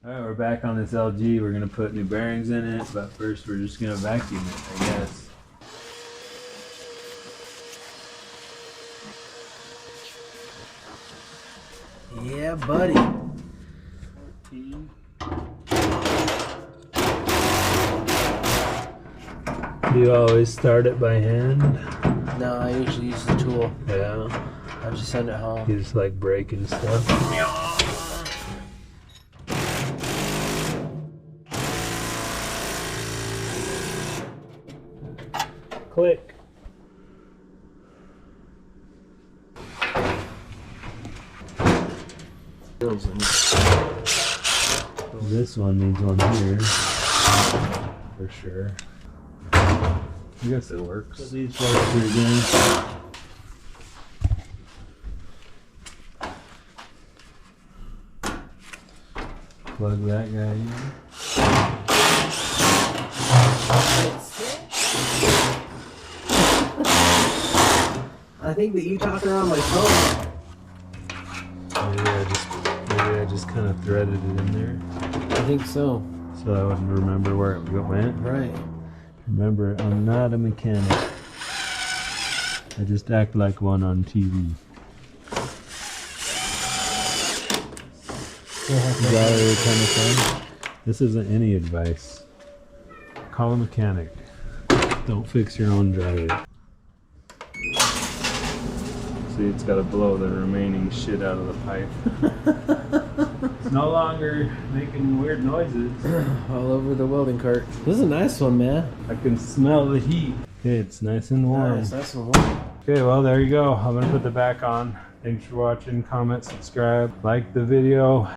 Alright, we're back on this LG. We're gonna put new bearings in it, but first we're just gonna vacuum it, I guess. Yeah, buddy. 14. Do you always start it by hand? No, I usually use the tool. Yeah. I just send it home. You just like breaking stuff. Click. This one needs one here. For sure. I guess it works. So these parts are again. Plug that guy in. I think that you talk around my phone. Maybe I just kind of threaded it in there. I think so. So I wouldn't remember where it went. Right. Remember, I'm not a mechanic. I just act like one on TV. Is that what you're trying to say? This isn't any advice. Call a mechanic. Don't fix your own dryer. See, it's got to blow the remaining shit out of the pipe. It's no longer making weird noises. All over the welding cart. This is a nice one, man. I can smell the heat. Okay, it's nice and warm. Nice and warm. Okay, well, there you go. I'm going to put the back on. Thanks for watching. Comment, subscribe, like the video.